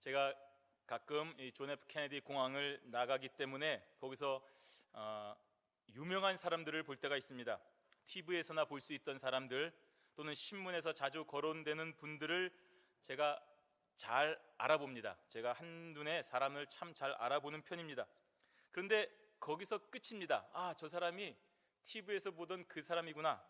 제가 가끔 이 존 F 케네디 공항을 나가기 때문에 거기서 유명한 사람들을 볼 때가 있습니다. TV에서나 볼 수 있던 사람들 또는 신문에서 자주 거론되는 분들을 제가 잘 알아봅니다. 제가 한눈에 사람을 참 잘 알아보는 편입니다. 그런데 거기서 끝입니다. 저 사람이 TV에서 보던 그 사람이구나,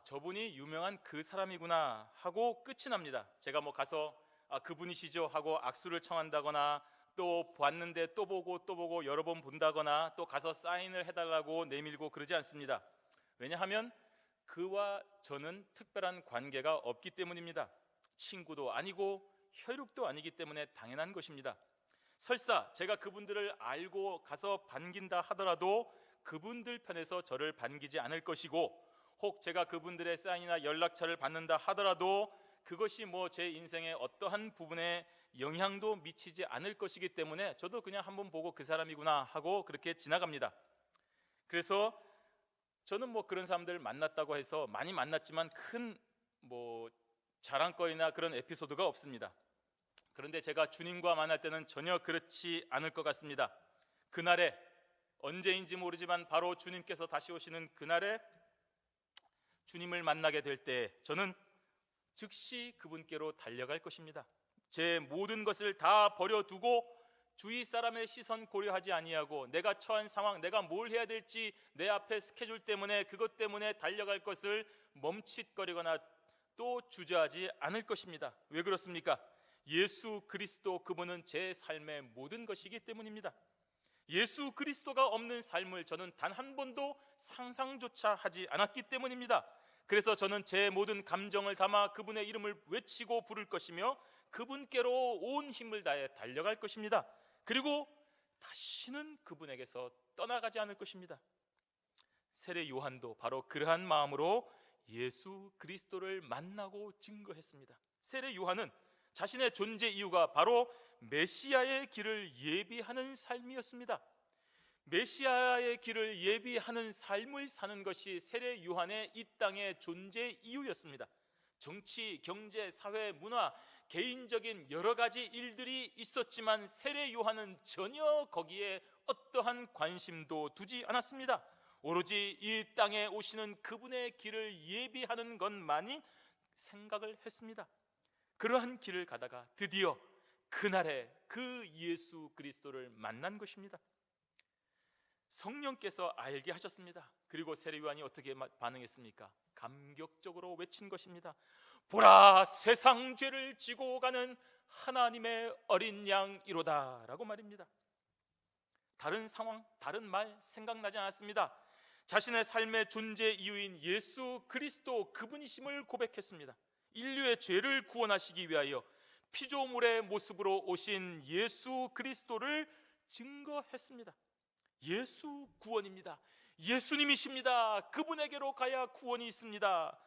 저분이 유명한 그 사람이구나 하고 끝이 납니다. 제가 가서 그분이시죠 하고 악수를 청한다거나, 또 봤는데 또 보고 여러 번 본다거나, 또 가서 사인을 해달라고 내밀고 그러지 않습니다. 왜냐하면 그와 저는 특별한 관계가 없기 때문입니다. 친구도 아니고 혈육도 아니기 때문에 당연한 것입니다. 설사 제가 그분들을 알고 가서 반긴다 하더라도 그분들 편에서 저를 반기지 않을 것이고, 혹 제가 그분들의 사인이나 연락처를 받는다 하더라도 그것이 제 인생의 어떠한 부분에 영향도 미치지 않을 것이기 때문에 저도 그냥 한번 보고 그 사람이구나 하고 그렇게 지나갑니다. 그래서 저는 그런 사람들 만났다고 해서, 많이 만났지만 큰 자랑거리나 그런 에피소드가 없습니다. 그런데 제가 주님과 만날 때는 전혀 그렇지 않을 것 같습니다. 그날에, 언제인지 모르지만 바로 주님께서 다시 오시는 그날에 주님을 만나게 될 때 저는 즉시 그분께로 달려갈 것입니다. 제 모든 것을 다 버려두고 주위 사람의 시선 고려하지 아니하고 내가 처한 상황, 내가 뭘 해야 될지 내 앞에 스케줄 때문에, 그것 때문에 달려갈 것을 멈칫거리거나 또 주저하지 않을 것입니다. 왜 그렇습니까? 예수 그리스도, 그분은 제 삶의 모든 것이기 때문입니다. 예수 그리스도가 없는 삶을 저는 단 한 번도 상상조차 하지 않았기 때문입니다. 그래서 저는 제 모든 감정을 담아 그분의 이름을 외치고 부를 것이며 그분께로 온 힘을 다해 달려갈 것입니다. 그리고 다시는 그분에게서 떠나가지 않을 것입니다. 세례 요한도 바로 그러한 마음으로 예수 그리스도를 만나고 증거했습니다. 세례 요한은 자신의 존재 이유가 바로 메시아의 길을 예비하는 삶이었습니다. 메시아의 길을 예비하는 삶을 사는 것이 세례 요한의 이 땅의 존재 이유였습니다. 정치, 경제, 사회, 문화, 개인적인 여러 가지 일들이 있었지만 세례 요한은 전혀 거기에 어떠한 관심도 두지 않았습니다. 오로지 이 땅에 오시는 그분의 길을 예비하는 것만이 생각을 했습니다. 그러한 길을 가다가 드디어 그날에 그 예수 그리스도를 만난 것입니다. 성령께서 알게 하셨습니다. 그리고 세례 요한이 어떻게 반응했습니까? 감격적으로 외친 것입니다. 보라, 세상 죄를 지고 가는 하나님의 어린 양이로다 라고 말입니다. 다른 상황, 다른 말 생각나지 않았습니다. 자신의 삶의 존재 이유인 예수 그리스도, 그분이심을 고백했습니다. 인류의 죄를 구원하시기 위하여 피조물의 모습으로 오신 예수 그리스도를 증거했습니다. 예수 구원입니다. 예수님이십니다. 그분에게로 가야 구원이 있습니다.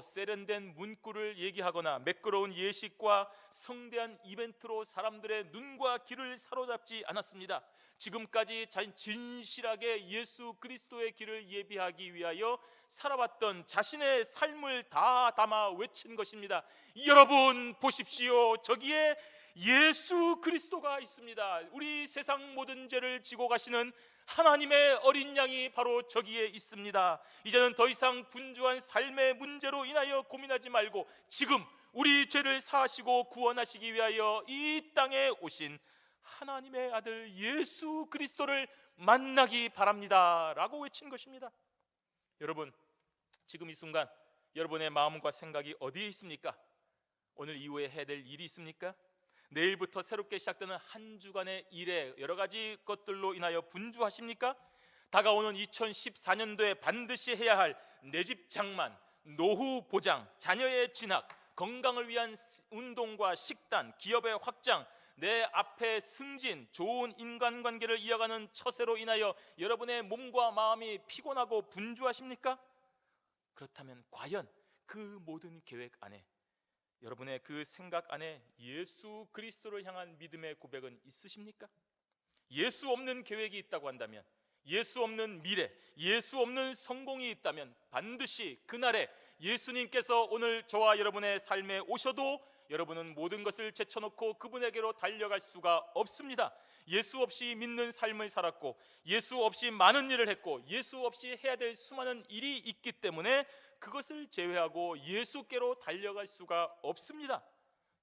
세련된 문구를 얘기하거나 매끄러운 예식과 성대한 이벤트로 사람들의 눈과 귀를 사로잡지 않았습니다. 지금까지 진실하게 예수 그리스도의 길을 예비하기 위하여 살아왔던 자신의 삶을 다 담아 외친 것입니다. 여러분 보십시오, 저기에 예수 그리스도가 있습니다. 우리 세상 모든 죄를 지고 가시는 하나님의 어린 양이 바로 저기에 있습니다. 이제는 더 이상 분주한 삶의 문제로 인하여 고민하지 말고 지금 우리 죄를 사하시고 구원하시기 위하여 이 땅에 오신 하나님의 아들 예수 그리스도를 만나기 바랍니다 라고 외친 것입니다. 여러분, 지금 이 순간 여러분의 마음과 생각이 어디에 있습니까? 오늘 이후에 해야 될 일이 있습니까? 내일부터 새롭게 시작되는 한 주간의 일에 여러 가지 것들로 인하여 분주하십니까? 다가오는 2014년도에 반드시 해야 할 내 집 장만, 노후 보장, 자녀의 진학, 건강을 위한 운동과 식단, 기업의 확장, 내 앞의 승진, 좋은 인간관계를 이어가는 처세로 인하여 여러분의 몸과 마음이 피곤하고 분주하십니까? 그렇다면 과연 그 모든 계획 안에, 여러분의 그 생각 안에 예수 그리스도를 향한 믿음의 고백은 있으십니까? 예수 없는 계획이 있다고 한다면, 예수 없는 미래, 예수 없는 성공이 있다면 반드시 그날에 예수님께서 오늘 저와 여러분의 삶에 오셔도 여러분은 모든 것을 제쳐놓고 그분에게로 달려갈 수가 없습니다. 예수 없이 믿는 삶을 살았고, 예수 없이 많은 일을 했고, 예수 없이 해야 될 수많은 일이 있기 때문에 그것을 제외하고 예수께로 달려갈 수가 없습니다.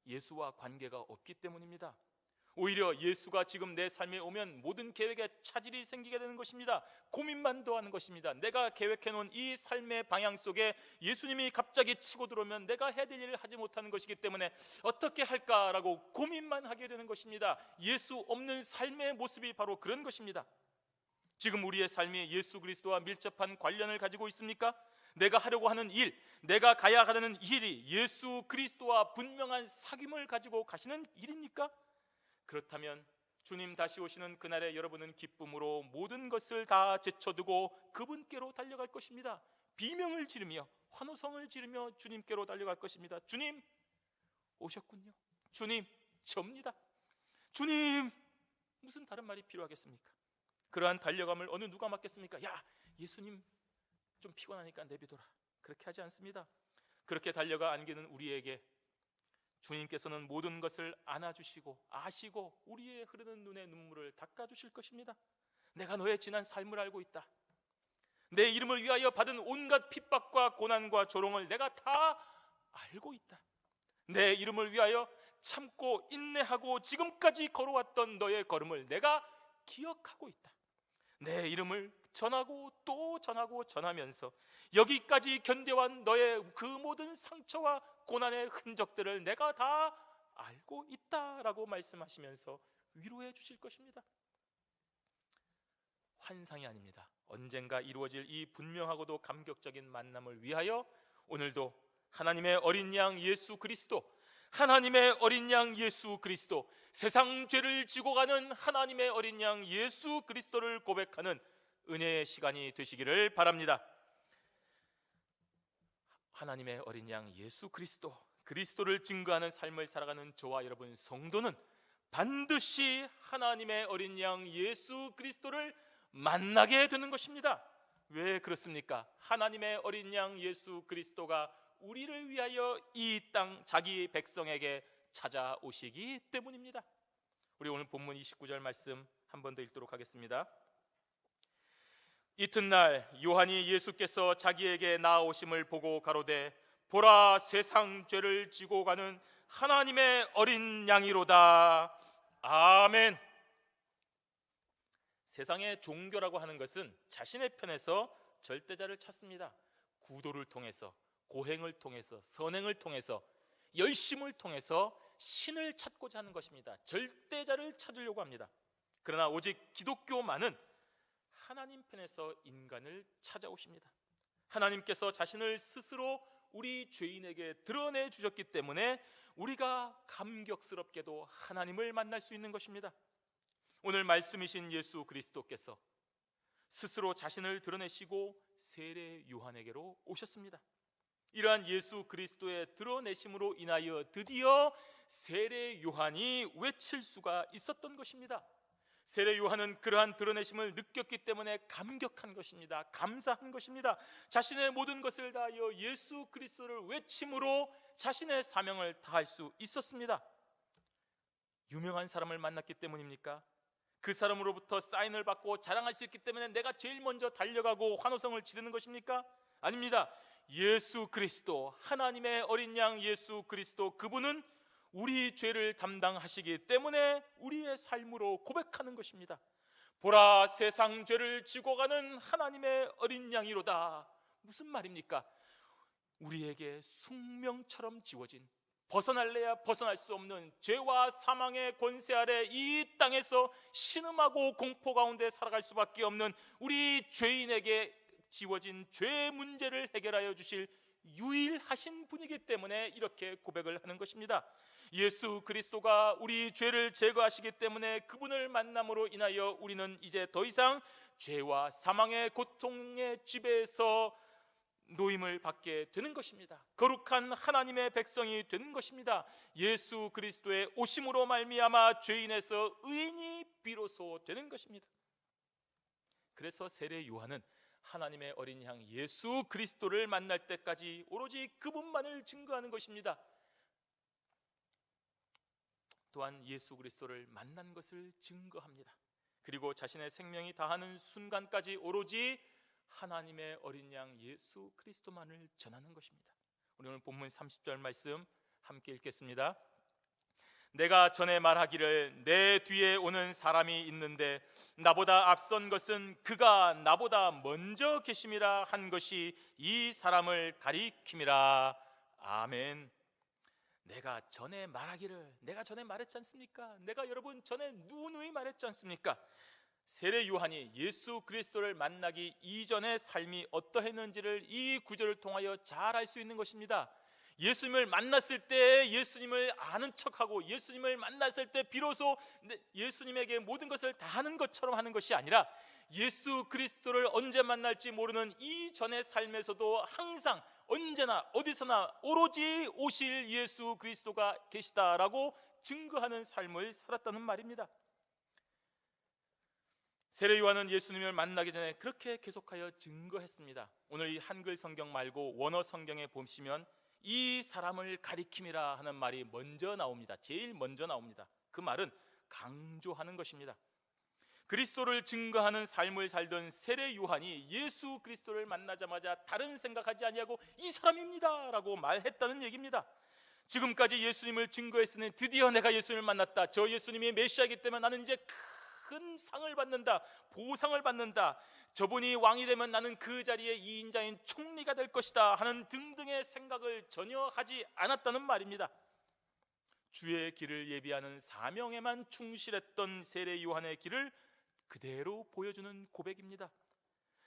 예수와 관계가 없기 때문입니다. 오히려 예수가 지금 내 삶에 오면 모든 계획에 차질이 생기게 되는 것입니다. 고민만 더하는 것입니다. 내가 계획해놓은 이 삶의 방향 속에 예수님이 갑자기 치고 들어오면 내가 해야 될 일을 하지 못하는 것이기 때문에 어떻게 할까라고 고민만 하게 되는 것입니다. 예수 없는 삶의 모습이 바로 그런 것입니다. 지금 우리의 삶이 예수 그리스도와 밀접한 관련을 가지고 있습니까? 내가 하려고 하는 일, 내가 가야 하는 일이 예수 그리스도와 분명한 사귐을 가지고 가시는 일입니까? 그렇다면 주님 다시 오시는 그날에 여러분은 기쁨으로 모든 것을 다 제쳐두고 그분께로 달려갈 것입니다. 비명을 지르며 환호성을 지르며 주님께로 달려갈 것입니다. 주님 오셨군요. 주님 접니다. 주님, 무슨 다른 말이 필요하겠습니까? 그러한 달려감을 어느 누가 맡겠습니까? 야, 예수님 좀 피곤하니까 내비둬라. 그렇게 하지 않습니다. 그렇게 달려가 안기는 우리에게 주님께서는 모든 것을 안아주시고 아시고 우리의 흐르는 눈의 눈물을 닦아주실 것입니다. 내가 너의 지난 삶을 알고 있다. 내 이름을 위하여 받은 온갖 핍박과 고난과 조롱을 내가 다 알고 있다. 내 이름을 위하여 참고 인내하고 지금까지 걸어왔던 너의 걸음을 내가 기억하고 있다. 내 이름을 전하고 또 전하고 전하면서 여기까지 견뎌온 너의 그 모든 상처와 고난의 흔적들을 내가 다 알고 있다라고 말씀하시면서 위로해 주실 것입니다. 환상이 아닙니다. 언젠가 이루어질 이 분명하고도 감격적인 만남을 위하여 오늘도 하나님의 어린 양 예수 그리스도, 하나님의 어린 양 예수 그리스도, 세상 죄를 지고 가는 하나님의 어린 양 예수 그리스도를 고백하는 은혜의 시간이 되시기를 바랍니다. 하나님의 어린 양 예수 그리스도, 그리스도를 증거하는 삶을 살아가는 저와 여러분 성도는 반드시 하나님의 어린 양 예수 그리스도를 만나게 되는 것입니다. 왜 그렇습니까? 하나님의 어린 양 예수 그리스도가 우리를 위하여 이 땅 자기 백성에게 찾아오시기 때문입니다. 우리 오늘 본문 29절 말씀 한 번 더 읽도록 하겠습니다. 이튿날 요한이 예수께서 자기에게 나아오심을 보고 가로되 보라, 세상 죄를 지고 가는 하나님의 어린 양이로다. 아멘. 세상의 종교라고 하는 것은 자신의 편에서 절대자를 찾습니다. 구도를 통해서, 고행을 통해서, 선행을 통해서, 열심을 통해서 신을 찾고자 하는 것입니다. 절대자를 찾으려고 합니다. 그러나 오직 기독교만은 하나님 편에서 인간을 찾아오십니다. 하나님께서 자신을 스스로 우리 죄인에게 드러내 주셨기 때문에 우리가 감격스럽게도 하나님을 만날 수 있는 것입니다. 오늘 말씀이신 예수 그리스도께서 스스로 자신을 드러내시고 세례 요한에게로 오셨습니다. 이러한 예수 그리스도의 드러내심으로 인하여 드디어 세례 요한이 외칠 수가 있었던 것입니다. 세례 요한은 그러한 드러내심을 느꼈기 때문에 감격한 것입니다. 감사한 것입니다. 자신의 모든 것을 다하여 예수 그리스도를 외침으로 자신의 사명을 다할 수 있었습니다. 유명한 사람을 만났기 때문입니까? 그 사람으로부터 사인을 받고 자랑할 수 있기 때문에 내가 제일 먼저 달려가고 환호성을 지르는 것입니까? 아닙니다. 예수 그리스도, 하나님의 어린 양 예수 그리스도, 그분은 우리 죄를 담당하시기 때문에 우리의 삶으로 고백하는 것입니다. 보라, 세상 죄를 지고 가는 하나님의 어린 양이로다. 무슨 말입니까? 우리에게 숙명처럼 지워진, 벗어날래야 벗어날 수 없는 죄와 사망의 권세 아래 이 땅에서 신음하고 공포 가운데 살아갈 수밖에 없는 우리 죄인에게 지워진 죄 문제를 해결하여 주실 유일하신 분이기 때문에 이렇게 고백을 하는 것입니다. 예수 그리스도가 우리 죄를 제거하시기 때문에 그분을 만남으로 인하여 우리는 이제 더 이상 죄와 사망의 고통의 지배에서 노임을 받게 되는 것입니다. 거룩한 하나님의 백성이 되는 것입니다. 예수 그리스도의 오심으로 말미암아 죄인에서 의인이 비로소 되는 것입니다. 그래서 세례 요한은 하나님의 어린 양 예수 그리스도를 만날 때까지 오로지 그분만을 증거하는 것입니다. 또한 예수 그리스도를 만난 것을 증거합니다. 그리고 자신의 생명이 다하는 순간까지 오로지 하나님의 어린 양 예수 그리스도만을 전하는 것입니다. 우리 오늘 본문 30절 말씀 함께 읽겠습니다. 내가 전에 말하기를 내 뒤에 오는 사람이 있는데 나보다 앞선 것은 그가 나보다 먼저 계심이라 한 것이 이 사람을 가리킴이라. 아멘. 내가 전에 말하기를, 내가 전에 말했지 않습니까? 내가 여러분 전에 누누이 말했지 않습니까? 세례 요한이 예수 그리스도를 만나기 이전의 삶이 어떠했는지를 이 구절을 통하여 잘 알 수 있는 것입니다. 예수님을 만났을 때 예수님을 아는 척하고 예수님을 만났을 때 비로소 예수님에게 모든 것을 다 하는 것처럼 하는 것이 아니라 예수 그리스도를 언제 만날지 모르는 이전의 삶에서도 항상 언제나 어디서나 오로지 오실 예수 그리스도가 계시다라고 증거하는 삶을 살았다는 말입니다. 세례 요한은 예수님을 만나기 전에 그렇게 계속하여 증거했습니다. 오늘 이 한글 성경 말고 원어 성경에 보시면 이 사람을 가리킴이라 하는 말이 먼저 나옵니다. 제일 먼저 나옵니다. 그 말은 강조하는 것입니다. 그리스도를 증거하는 삶을 살던 세례 요한이 예수 그리스도를 만나자마자 다른 생각하지 아니하고 이 사람입니다 라고 말했다는 얘기입니다. 지금까지 예수님을 증거했으니 드디어 내가 예수님을 만났다, 저 예수님이 메시아이기 때문에 나는 이제 큰 상을 받는다, 보상을 받는다, 저분이 왕이 되면 나는 그 자리에 2인자인 총리가 될 것이다 하는 등등의 생각을 전혀 하지 않았다는 말입니다. 주의 길을 예비하는 사명에만 충실했던 세례 요한의 길을 그대로 보여주는 고백입니다.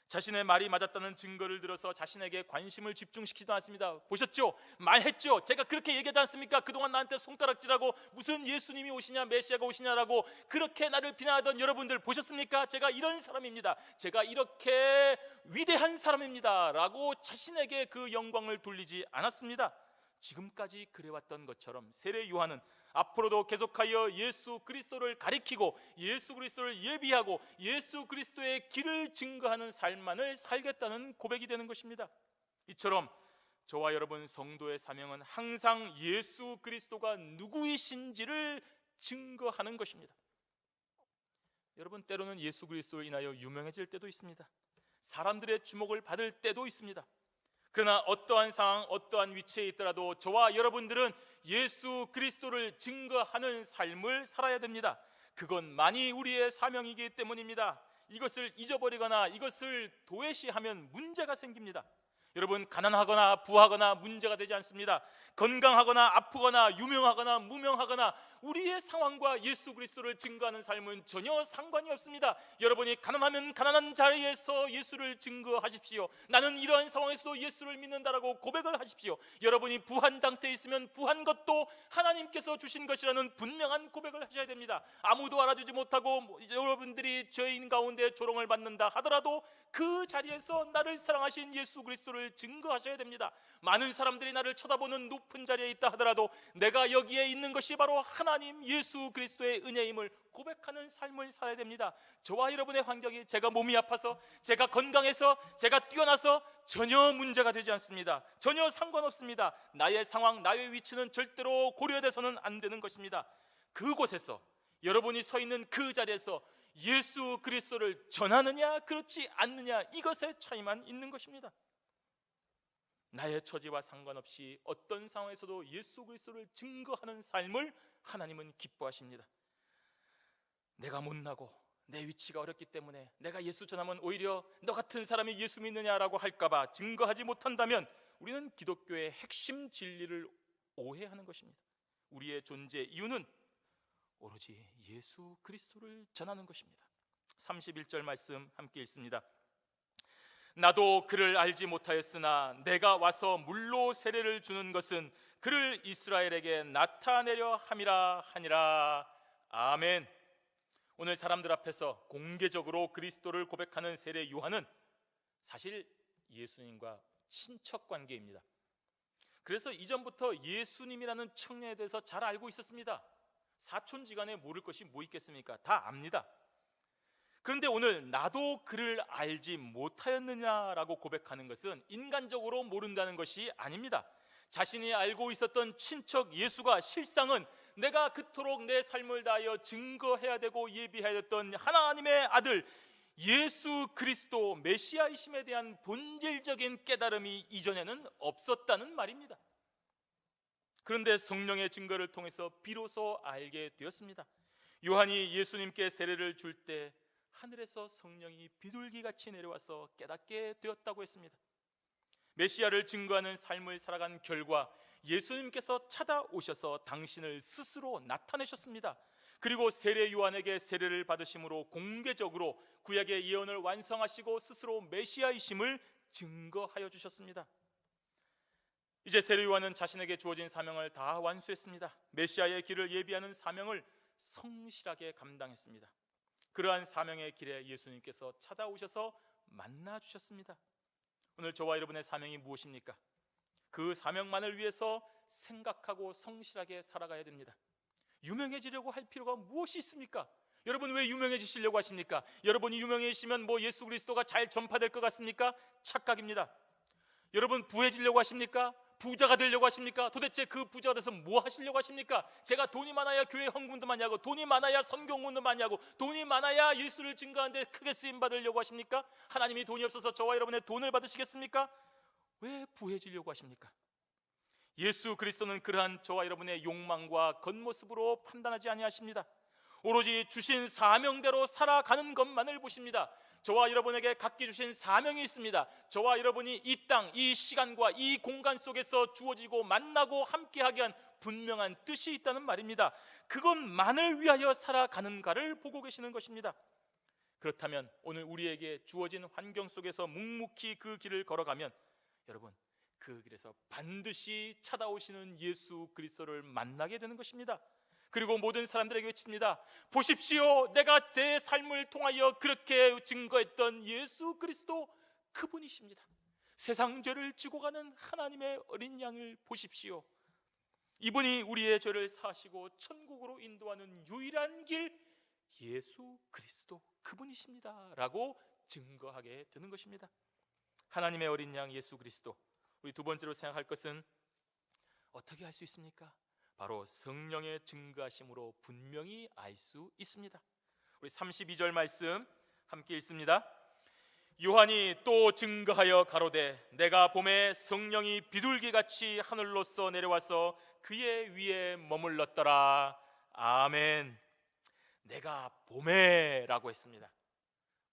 자신의 말이 맞았다는 증거를 들어서 자신에게 관심을 집중시키지 않습니다. 보셨죠? 말했죠? 제가 그렇게 얘기하지 않습니까? 그동안 나한테 손가락질하고 무슨 예수님이 오시냐 메시아가 오시냐라고 그렇게 나를 비난하던 여러분들 보셨습니까? 제가 이런 사람입니다, 제가 이렇게 위대한 사람입니다 라고 자신에게 그 영광을 돌리지 않았습니다. 지금까지 그래왔던 것처럼 세례 요한은 앞으로도 계속하여 예수 그리스도를 가리키고 예수 그리스도를 예비하고 예수 그리스도의 길을 증거하는 삶만을 살겠다는 고백이 되는 것입니다. 이처럼 저와 여러분 성도의 사명은 항상 예수 그리스도가 누구이신지를 증거하는 것입니다. 여러분, 때로는 예수 그리스도로 인하여 유명해질 때도 있습니다. 사람들의 주목을 받을 때도 있습니다. 그러나 어떠한 상황, 어떠한 위치에 있더라도 저와 여러분들은 예수 그리스도를 증거하는 삶을 살아야 됩니다. 그것만이 우리의 사명이기 때문입니다. 이것을 잊어버리거나 이것을 도외시하면 문제가 생깁니다. 여러분, 가난하거나 부하거나 문제가 되지 않습니다. 건강하거나 아프거나 유명하거나 무명하거나 우리의 상황과 예수 그리스도를 증거하는 삶은 전혀 상관이 없습니다. 여러분이 가난하면 가난한 자리에서 예수를 증거하십시오. 나는 이러한 상황에서도 예수를 믿는다라고 고백을 하십시오. 여러분이 부한 상태에 있으면 부한 것도 하나님께서 주신 것이라는 분명한 고백을 하셔야 됩니다. 아무도 알아주지 못하고 여러분들이 죄인 가운데 조롱을 받는다 하더라도 그 자리에서 나를 사랑하신 예수 그리스도를 증거하셔야 됩니다. 많은 사람들이 나를 쳐다보는 높은 자리에 있다 하더라도 내가 여기에 있는 것이 바로 하나님 예수 그리스도의 은혜임을 고백하는 삶을 살아야 됩니다. 저와 여러분의 환경이, 제가 몸이 아파서, 제가 건강해서, 제가 뛰어나서 전혀 문제가 되지 않습니다. 전혀 상관없습니다. 나의 상황, 나의 위치는 절대로 고려돼서는 안 되는 것입니다. 그곳에서 여러분이 서 있는 그 자리에서 예수 그리스도를 전하느냐 그렇지 않느냐, 이것의 차이만 있는 것입니다. 나의 처지와 상관없이 어떤 상황에서도 예수 그리스도를 증거하는 삶을 하나님은 기뻐하십니다. 내가 못나고 내 위치가 어렵기 때문에 내가 예수 전하면 오히려 너 같은 사람이 예수 믿느냐라고 할까봐 증거하지 못한다면 우리는 기독교의 핵심 진리를 오해하는 것입니다. 우리의 존재 이유는 오로지 예수 그리스도를 전하는 것입니다. 31절 말씀 함께 읽습니다. 나도 그를 알지 못하였으나 내가 와서 물로 세례를 주는 것은 그를 이스라엘에게 나타내려 함이라 하니라. 아멘. 오늘 사람들 앞에서 공개적으로 그리스도를 고백하는 세례 요한은 사실 예수님과 친척 관계입니다. 그래서 이전부터 예수님이라는 청년에 대해서 잘 알고 있었습니다. 사촌지간에 모를 것이 뭐 있겠습니까? 다 압니다. 그런데 오늘 나도 그를 알지 못하였느냐라고 고백하는 것은 인간적으로 모른다는 것이 아닙니다. 자신이 알고 있었던 친척 예수가 실상은 내가 그토록 내 삶을 다하여 증거해야 되고 예비해야 됐던 하나님의 아들 예수 그리스도 메시아이심에 대한 본질적인 깨달음이 이전에는 없었다는 말입니다. 그런데 성령의 증거를 통해서 비로소 알게 되었습니다. 요한이 예수님께 세례를 줄 때 하늘에서 성령이 비둘기같이 내려와서 깨닫게 되었다고 했습니다. 메시아를 증거하는 삶을 살아간 결과 예수님께서 찾아오셔서 당신을 스스로 나타내셨습니다. 그리고 세례 요한에게 세례를 받으심으로 공개적으로 구약의 예언을 완성하시고 스스로 메시아이심을 증거하여 주셨습니다. 이제 세례 요한은 자신에게 주어진 사명을 다 완수했습니다. 메시아의 길을 예비하는 사명을 성실하게 감당했습니다. 그러한 사명의 길에 예수님께서 찾아오셔서 만나 주셨습니다. 오늘 저와 여러분의 사명이 무엇입니까? 그 사명만을 위해서 생각하고 성실하게 살아가야 됩니다. 유명해지려고 할 필요가 무엇이 있습니까? 여러분 왜 유명해지시려고 하십니까? 여러분이 유명해지시면 예수 그리스도가 잘 전파될 것 같습니까? 착각입니다. 여러분 부해지려고 하십니까? 부자가 되려고 하십니까? 도대체 그 부자가 돼서 뭐 하시려고 하십니까? 제가 돈이 많아야 교회 헌금도 많이 하고, 돈이 많아야 선교 운동도 많이 하고, 돈이 많아야 예수를 증거하는데 크게 쓰임 받으려고 하십니까? 하나님이 돈이 없어서 저와 여러분의 돈을 받으시겠습니까? 왜 부해지려고 하십니까? 예수 그리스도는 그러한 저와 여러분의 욕망과 겉모습으로 판단하지 아니하십니다. 오로지 주신 사명대로 살아가는 것만을 보십니다. 저와 여러분에게 갖게 주신 사명이 있습니다. 저와 여러분이 이 땅, 이 시간과 이 공간 속에서 주어지고 만나고 함께하게 한 분명한 뜻이 있다는 말입니다. 그것만을 위하여 살아가는가를 보고 계시는 것입니다. 그렇다면 오늘 우리에게 주어진 환경 속에서 묵묵히 그 길을 걸어가면 여러분 그 길에서 반드시 찾아오시는 예수 그리스도를 만나게 되는 것입니다. 그리고 모든 사람들에게 외칩니다. 보십시오, 내가 제 삶을 통하여 그렇게 증거했던 예수 그리스도 그분이십니다. 세상 죄를 지고 가는 하나님의 어린 양을 보십시오. 이분이 우리의 죄를 사하시고 천국으로 인도하는 유일한 길 예수 그리스도 그분이십니다 라고 증거하게 되는 것입니다. 하나님의 어린 양 예수 그리스도, 우리 두 번째로 생각할 것은 어떻게 알 수 있습니까? 바로 성령의 증거하심으로 분명히 알 수 있습니다. 우리 32절 말씀 함께 읽습니다. 요한이 또 증거하여 가로되 내가 봄에 성령이 비둘기같이 하늘로서 내려와서 그의 위에 머물렀더라. 아멘. 내가 봄에 라고 했습니다.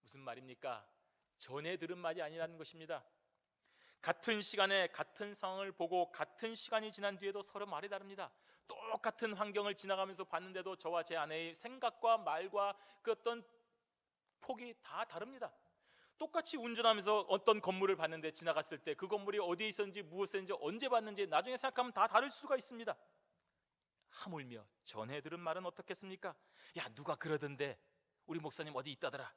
무슨 말입니까? 전에 들은 말이 아니라는 것입니다. 같은 시간에 같은 상황을 보고 같은 시간이 지난 뒤에도 서로 말이 다릅니다. 똑같은 환경을 지나가면서 봤는데도 저와 제 아내의 생각과 말과 그 어떤 폭이 다 다릅니다. 똑같이 운전하면서 어떤 건물을 봤는데 지나갔을 때 그 건물이 어디에 있었는지 무엇을 했는지 언제 봤는지 나중에 생각하면 다 다를 수가 있습니다. 하물며 전에 들은 말은 어떻겠습니까? 야 누가 그러던데 우리 목사님 어디 있다더라.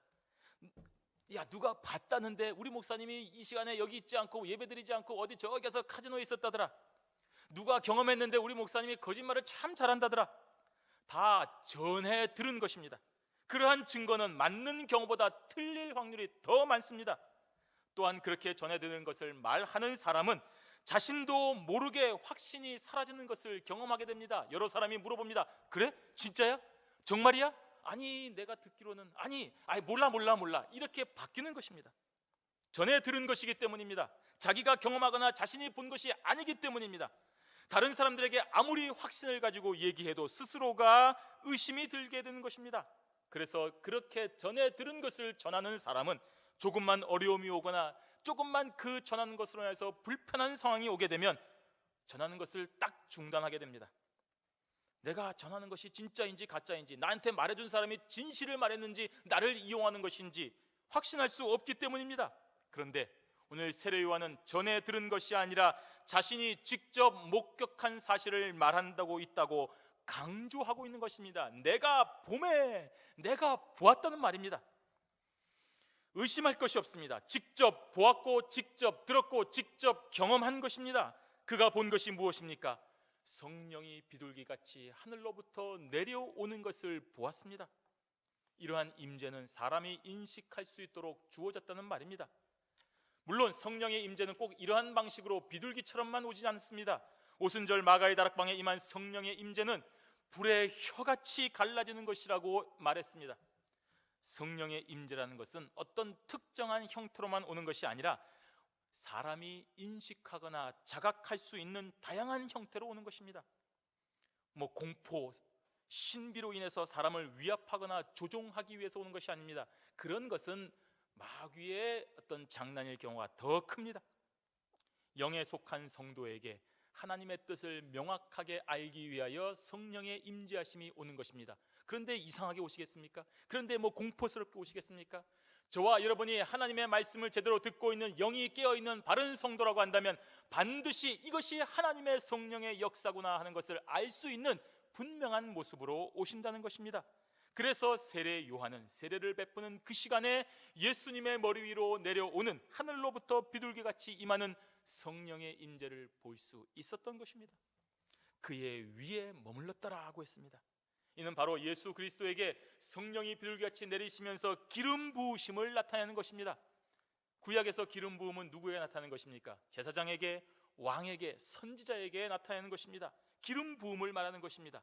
야 누가 봤다는데 우리 목사님이 이 시간에 여기 있지 않고 예배드리지 않고 어디 저기 가서 카지노에 있었다더라. 누가 경험했는데 우리 목사님이 거짓말을 참 잘한다더라. 다 전해 들은 것입니다. 그러한 증거는 맞는 경우보다 틀릴 확률이 더 많습니다. 또한 그렇게 전해 들은 것을 말하는 사람은 자신도 모르게 확신이 사라지는 것을 경험하게 됩니다. 여러 사람이 물어봅니다. 그래? 진짜야? 정말이야? 아니 내가 듣기로는 아니 몰라 이렇게 바뀌는 것입니다. 전에 들은 것이기 때문입니다. 자기가 경험하거나 자신이 본 것이 아니기 때문입니다. 다른 사람들에게 아무리 확신을 가지고 얘기해도 스스로가 의심이 들게 되는 것입니다. 그래서 그렇게 전에 들은 것을 전하는 사람은 조금만 어려움이 오거나 조금만 그 전하는 것으로 인해서 불편한 상황이 오게 되면 전하는 것을 딱 중단하게 됩니다. 내가 전하는 것이 진짜인지 가짜인지, 나한테 말해준 사람이 진실을 말했는지 나를 이용하는 것인지 확신할 수 없기 때문입니다. 그런데 오늘 세례 요한은 전에 들은 것이 아니라 자신이 직접 목격한 사실을 말한다고 있다고 강조하고 있는 것입니다. 내가 봄에 내가 보았다는 말입니다. 의심할 것이 없습니다. 직접 보았고 직접 들었고 직접 경험한 것입니다. 그가 본 것이 무엇입니까? 성령이 비둘기같이 하늘로부터 내려오는 것을 보았습니다. 이러한 임재는 사람이 인식할 수 있도록 주어졌다는 말입니다. 물론 성령의 임재는 꼭 이러한 방식으로 비둘기처럼만 오지 않습니다. 오순절 마가의 다락방에 임한 성령의 임재는 불의 혀같이 갈라지는 것이라고 말했습니다. 성령의 임재라는 것은 어떤 특정한 형태로만 오는 것이 아니라 사람이 인식하거나 자각할 수 있는 다양한 형태로 오는 것입니다. 공포, 신비로 인해서 사람을 위압하거나 조종하기 위해서 오는 것이 아닙니다. 그런 것은 마귀의 어떤 장난일 경우가 더 큽니다. 영에 속한 성도에게 하나님의 뜻을 명확하게 알기 위하여 성령의 임재하심이 오는 것입니다. 그런데 이상하게 오시겠습니까? 그런데 공포스럽게 오시겠습니까? 저와 여러분이 하나님의 말씀을 제대로 듣고 있는 영이 깨어있는 바른 성도라고 한다면 반드시 이것이 하나님의 성령의 역사구나 하는 것을 알 수 있는 분명한 모습으로 오신다는 것입니다. 그래서 세례 요한은 세례를 베푸는 그 시간에 예수님의 머리 위로 내려오는 하늘로부터 비둘기같이 임하는 성령의 임재를 볼 수 있었던 것입니다. 그의 위에 머물렀더라고 했습니다. 이는 바로 예수 그리스도에게 성령이 비둘기같이 내리시면서 기름 부으심을 나타내는 것입니다. 구약에서 기름 부음은 누구에게 나타내는 것입니까? 제사장에게, 왕에게, 선지자에게 나타내는 것입니다. 기름 부음을 말하는 것입니다.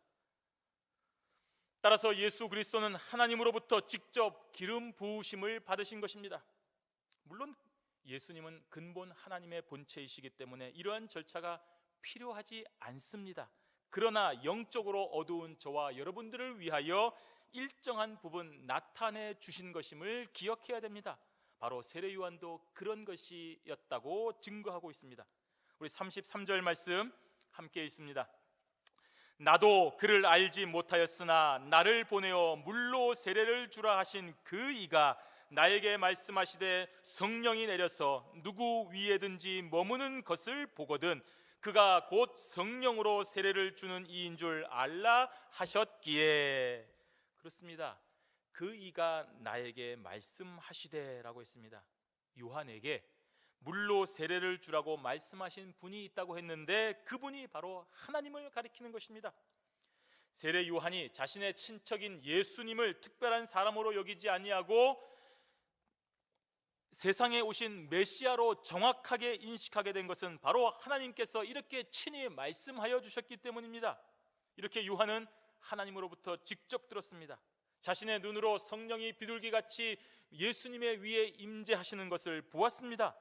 따라서 예수 그리스도는 하나님으로부터 직접 기름 부으심을 받으신 것입니다. 물론 예수님은 근본 하나님의 본체이시기 때문에 이러한 절차가 필요하지 않습니다. 그러나 영적으로 어두운 저와 여러분들을 위하여 일정한 부분 나타내 주신 것임을 기억해야 됩니다. 바로 세례 요한도 그런 것이었다고 증거하고 있습니다. 우리 33절 말씀 함께 읽습니다. 나도 그를 알지 못하였으나 나를 보내어 물로 세례를 주라 하신 그 이가 나에게 말씀하시되 성령이 내려서 누구 위에든지 머무는 것을 보거든 그가 곧 성령으로 세례를 주는 이인 줄 알라 하셨기에. 그렇습니다. 그 이가 나에게 말씀하시되라고 했습니다. 요한에게 물로 세례를 주라고 말씀하신 분이 있다고 했는데 그분이 바로 하나님을 가리키는 것입니다. 세례 요한이 자신의 친척인 예수님을 특별한 사람으로 여기지 아니하고 세상에 오신 메시아로 정확하게 인식하게 된 것은 바로 하나님께서 이렇게 친히 말씀하여 주셨기 때문입니다. 이렇게 요한은 하나님으로부터 직접 들었습니다. 자신의 눈으로 성령이 비둘기같이 예수님의 위에 임재하시는 것을 보았습니다.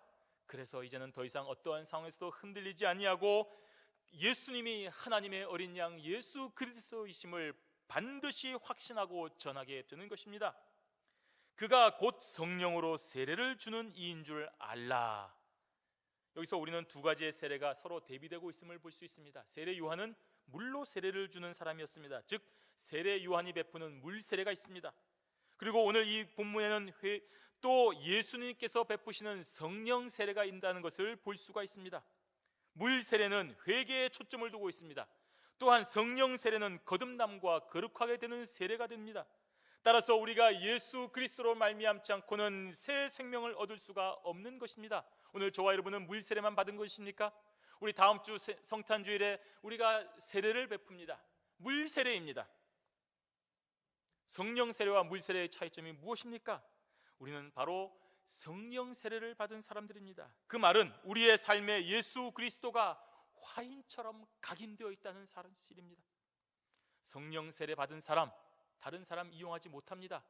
그래서 이제는 더 이상 어떠한 상황에서도 흔들리지 아니하고 예수님이 하나님의 어린 양 예수 그리스도이심을 반드시 확신하고 전하게 되는 것입니다. 그가 곧 성령으로 세례를 주는 이인 줄 알라. 여기서 우리는 두 가지의 세례가 서로 대비되고 있음을 볼 수 있습니다. 세례 요한은 물로 세례를 주는 사람이었습니다. 즉 세례 요한이 베푸는 물 세례가 있습니다. 그리고 오늘 이 본문에는 또 예수님께서 베푸시는 성령 세례가 있다는 것을 볼 수가 있습니다. 물 세례는 회개에 초점을 두고 있습니다. 또한 성령 세례는 거듭남과 거룩하게 되는 세례가 됩니다. 따라서 우리가 예수 그리스도로 말미암지 않고는 새 생명을 얻을 수가 없는 것입니다. 오늘 저와 여러분은 물 세례만 받은 것입니까? 우리 다음 주 성탄주일에 우리가 세례를 베풉니다. 물 세례입니다. 성령 세례와 물 세례의 차이점이 무엇입니까? 우리는 바로 성령 세례를 받은 사람들입니다. 그 말은 우리의 삶에 예수 그리스도가 화인처럼 각인되어 있다는 사실입니다. 성령 세례 받은 사람, 다른 사람 이용하지 못합니다.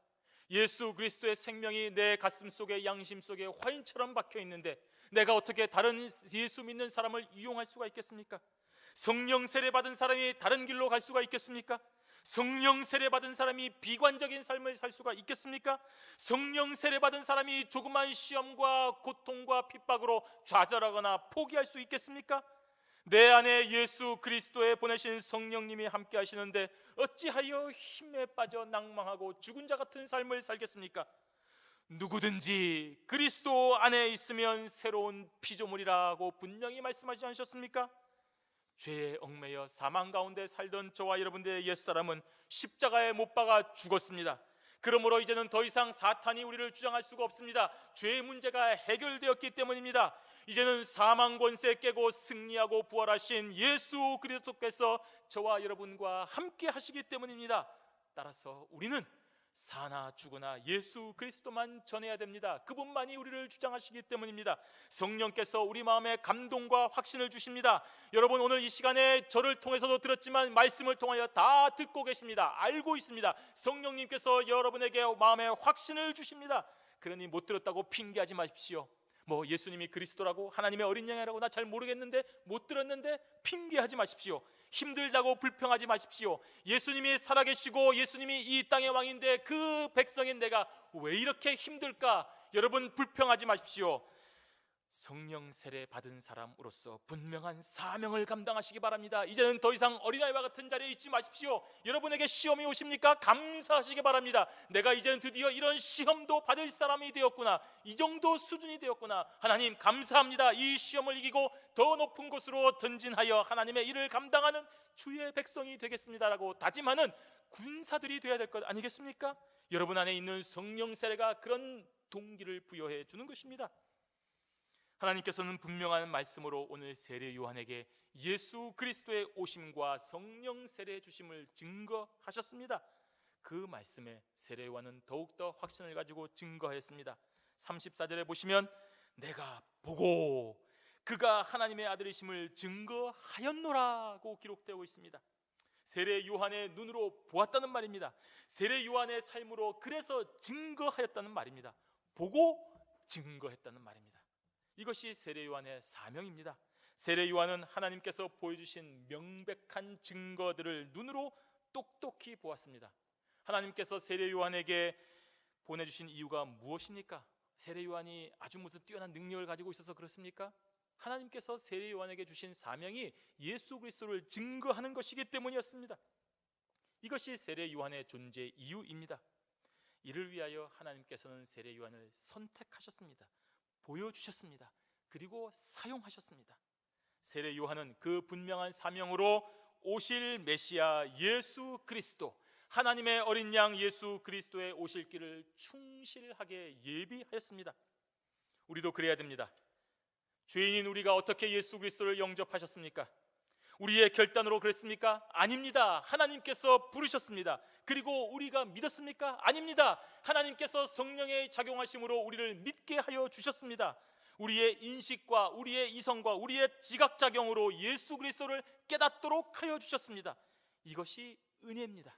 예수 그리스도의 생명이 내 가슴 속에 양심 속에 화인처럼 박혀 있는데 내가 어떻게 다른 예수 믿는 사람을 이용할 수가 있겠습니까? 성령 세례 받은 사람이 다른 길로 갈 수가 있겠습니까? 성령 세례 받은 사람이 비관적인 삶을 살 수가 있겠습니까? 성령 세례 받은 사람이 조그만 시험과 고통과 핍박으로 좌절하거나 포기할 수 있겠습니까? 내 안에 예수 그리스도에 보내신 성령님이 함께 하시는데 어찌하여 힘에 빠져 낭망하고 죽은 자 같은 삶을 살겠습니까? 누구든지 그리스도 안에 있으면 새로운 피조물이라고 분명히 말씀하지 않으셨습니까? 죄에 얽매여 사망 가운데 살던 저와 여러분들의 옛사람은 십자가에 못 박아 죽었습니다. 그러므로 이제는 더 이상 사탄이 우리를 주장할 수가 없습니다. 죄의 문제가 해결되었기 때문입니다. 이제는 사망 권세 깨고 승리하고 부활하신 예수 그리스도께서 저와 여러분과 함께 하시기 때문입니다. 따라서 우리는 사나 죽으나 예수 그리스도만 전해야 됩니다. 그분만이 우리를 주장하시기 때문입니다. 성령께서 우리 마음에 감동과 확신을 주십니다. 여러분, 오늘 이 시간에 저를 통해서도 들었지만 말씀을 통하여 다 듣고 계십니다. 알고 있습니다. 성령님께서 여러분에게 마음에 확신을 주십니다. 그러니 못 들었다고 핑계하지 마십시오. 뭐 예수님이 그리스도라고, 하나님의 어린 양이라고, 나 잘 모르겠는데, 못 들었는데, 핑계하지 마십시오. 힘들다고 불평하지 마십시오. 예수님이 살아계시고 예수님이 이 땅의 왕인데 그 백성인 내가 왜 이렇게 힘들까? 여러분, 불평하지 마십시오. 성령 세례 받은 사람으로서 분명한 사명을 감당하시기 바랍니다. 이제는 더 이상 어린아이와 같은 자리에 있지 마십시오. 여러분에게 시험이 오십니까? 감사하시기 바랍니다. 내가 이제는 드디어 이런 시험도 받을 사람이 되었구나, 이 정도 수준이 되었구나. 하나님 감사합니다. 이 시험을 이기고 더 높은 곳으로 전진하여 하나님의 일을 감당하는 주의 백성이 되겠습니다라고 다짐하는 군사들이 되어야 될 것 아니겠습니까? 여러분 안에 있는 성령 세례가 그런 동기를 부여해 주는 것입니다. 하나님께서는 분명한 말씀으로 오늘 세례 요한에게 예수 그리스도의 오심과 성령 세례 주심을 증거하셨습니다. 그 말씀에 세례 요한은 더욱더 확신을 가지고 증거했습니다. 34절에 보시면 내가 보고 그가 하나님의 아들이심을 증거하였노라고 기록되고 있습니다. 세례 요한의 눈으로 보았다는 말입니다. 세례 요한의 삶으로 그래서 증거하였다는 말입니다. 보고 증거했다는 말입니다. 이것이 세례 요한의 사명입니다. 세례 요한은 하나님께서 보여주신 명백한 증거들을 눈으로 똑똑히 보았습니다. 하나님께서 세례 요한에게 보내주신 이유가 무엇입니까? 세례 요한이 아주 무슨 뛰어난 능력을 가지고 있어서 그렇습니까? 하나님께서 세례 요한에게 주신 사명이 예수 그리스도를 증거하는 것이기 때문이었습니다. 이것이 세례 요한의 존재 이유입니다. 이를 위하여 하나님께서는 세례 요한을 선택하셨습니다. 보여주셨습니다. 그리고 사용하셨습니다. 세례 요한은 그 분명한 사명으로 오실 메시아 예수 그리스도, 하나님의 어린 양 예수 그리스도의 오실 길을 충실하게 예비하였습니다. 우리도 그래야 됩니다. 죄인인 우리가 어떻게 예수 그리스도를 영접하셨습니까? 우리의 결단으로 그랬습니까? 아닙니다. 하나님께서 부르셨습니다. 그리고 우리가 믿었습니까? 아닙니다. 하나님께서 성령의 작용하심으로 우리를 믿게 하여 주셨습니다. 우리의 인식과 우리의 이성과 우리의 지각작용으로 예수 그리스도를 깨닫도록 하여 주셨습니다. 이것이 은혜입니다.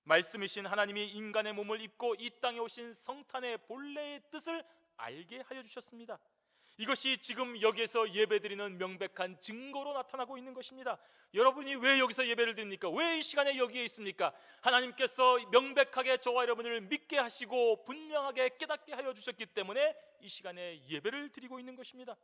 말씀이신 하나님이 인간의 몸을 입고 이 땅에 오신 성탄의 본래의 뜻을 알게 하여 주셨습니다. 이것이 지금 여기에서 예배드리는 명백한 증거로 나타나고 있는 것입니다. 여러분이 왜 여기서 예배를 드립니까? 왜 이 시간에 여기에 있습니까? 하나님께서 명백하게 저와 여러분을 믿게 하시고 분명하게 깨닫게 하여 주셨기 때문에 이 시간에 예배를 드리고 있는 것입니다.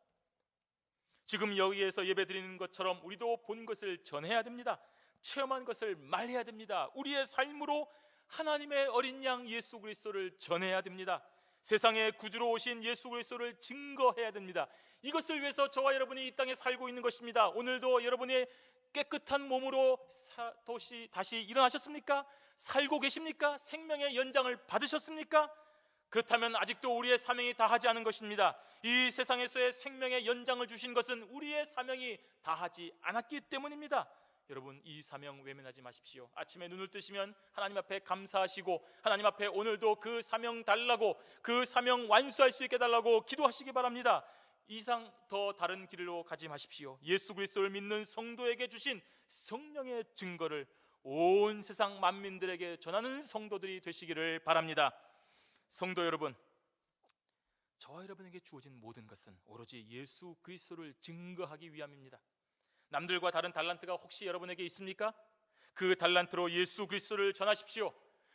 지금 여기에서 예배 드리는 것처럼 우리도 본 것을 전해야 됩니다. 체험한 것을 말해야 됩니다. 우리의 삶으로 하나님의 어린 양 예수 그리스도를 전해야 됩니다. 세상에 구주로 오신 예수 그리스도를 증거해야 됩니다. 이것을 위해서 저와 여러분이 이 땅에 살고 있는 것입니다. 오늘도 여러분의 깨끗한 몸으로 다시 일어나셨습니까? 살고 계십니까? 생명의 연장을 받으셨습니까? 그렇다면 아직도 우리의 사명이 다하지 않은 것입니다. 이 세상에서의 생명의 연장을 주신 것은 우리의 사명이 다하지 않았기 때문입니다. 여러분, 이 사명 외면하지 마십시오. 아침에 눈을 뜨시면 하나님 앞에 감사하시고 하나님 앞에 오늘도 그 사명 달라고, 그 사명 완수할 수 있게 달라고 기도하시기 바랍니다. 이상 더 다른 길로 가지 마십시오. 예수 그리스도를 믿는 성도에게 주신 성령의 증거를 온 세상 만민들에게 전하는 성도들이 되시기를 바랍니다. 성도 여러분, 저와 여러분에게 주어진 모든 것은 오로지 예수 그리스도를 증거하기 위함입니다. 남들과 다른 달란트가 혹시 여러분에게 있습니까? 그 달란트로 예수 그리스도를 전하십시오.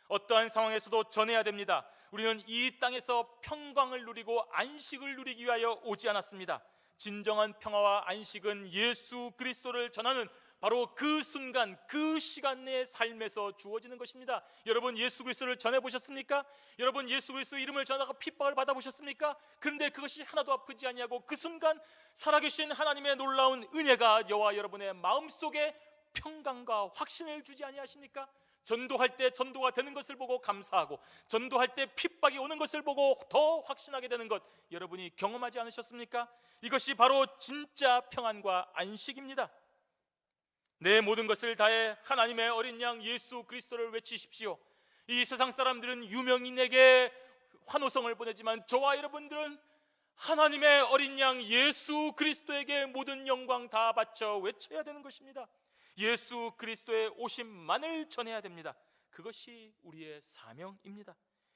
어떠한 상황에서도 전해야 됩니다. 우리는 이 땅에서 평강을 누리고 안식을 누리기 위하여 오지 않았습니다. 진정한 평화와 안식은 예수 그리스도를 전하는 바로 그 순간, 그 시간 내의 삶에서 주어지는 것입니다. 여러분, 예수 그리스도를 전해보셨습니까? 여러분, 예수 그리스도 이름을 전하다가 핍박을 받아보셨습니까? 그런데 그것이 하나도 아프지 아니하고 그 순간 살아계신 하나님의 놀라운 은혜가 저와 여러분의 마음속에 평강과 확신을 주지 아니하십니까? 전도할 때 전도가 되는 것을 보고 감사하고, 전도할 때 핍박이 오는 것을 보고 더 확신하게 되는 것, 여러분이 경험하지 않으셨습니까? 이것이 바로 진짜 평안과 안식입니다. 내 모든 것을 다해 하나님의 어린 양 예수 그리스도를 외치십시오. 이 세상 사람들은 유명인에게 환호성을 보내지만 저와 여러분들은 하나님의 어린 양 예수 그리스도에게 모든 영광 다 바쳐 외쳐야 되는 것입니다. 예수 그리스도의 오심만을 전해야 됩니다. 그것이 우리의 사명입니다.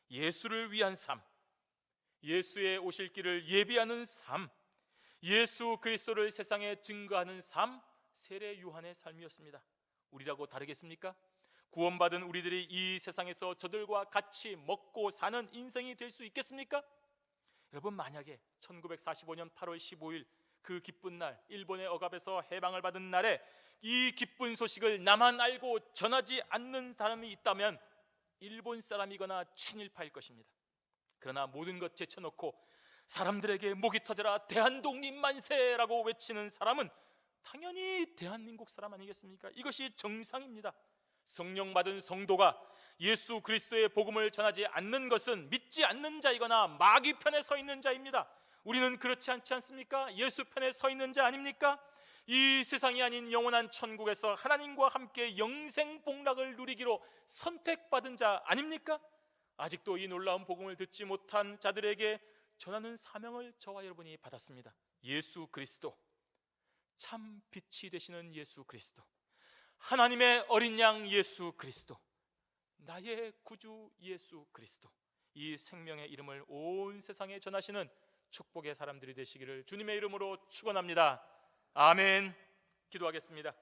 예수를 위한 삶, 예수의 오실 길을 예비하는 삶, 예수 그리스도를 세상에 증거하는 삶, 세례 요한의 삶이었습니다. 우리라고 다르겠습니까? 구원받은 우리들이 이 세상에서 저들과 같이 먹고 사는 인생이 될 수 있겠습니까? 여러분, 만약에 1945년 8월 15일 그 기쁜 날, 일본의 억압에서 해방을 받은 날에 이 기쁜 소식을 나만 알고 전하지 않는 사람이 있다면 일본 사람이거나 친일파일 것입니다. 그러나 모든 것 제쳐놓고 사람들에게 목이 터져라 대한독립 만세라고 외치는 사람은 당연히 대한민국 사람 아니겠습니까? 이것이 정상입니다. 성령 받은 성도가 예수 그리스도의 복음을 전하지 않는 것은 믿지 않는 자이거나 마귀 편에 서 있는 자입니다. 우리는 그렇지 않지 않습니까? 예수 편에 서 있는 자 아닙니까? 이 세상이 아닌 영원한 천국에서 하나님과 함께 영생 복락을 누리기로 선택받은 자 아닙니까? 아직도 이 놀라운 복음을 듣지 못한 자들에게 전하는 사명을 저와 여러분이 받았습니다. 예수 그리스도, 참 빛이 되시는 예수 그리스도, 하나님의 어린 양 예수 그리스도, 나의 구주 예수 그리스도, 이 생명의 이름을 온 세상에 전하시는 축복의 사람들이 되시기를 주님의 이름으로 축원합니다. 아멘. 기도하겠습니다.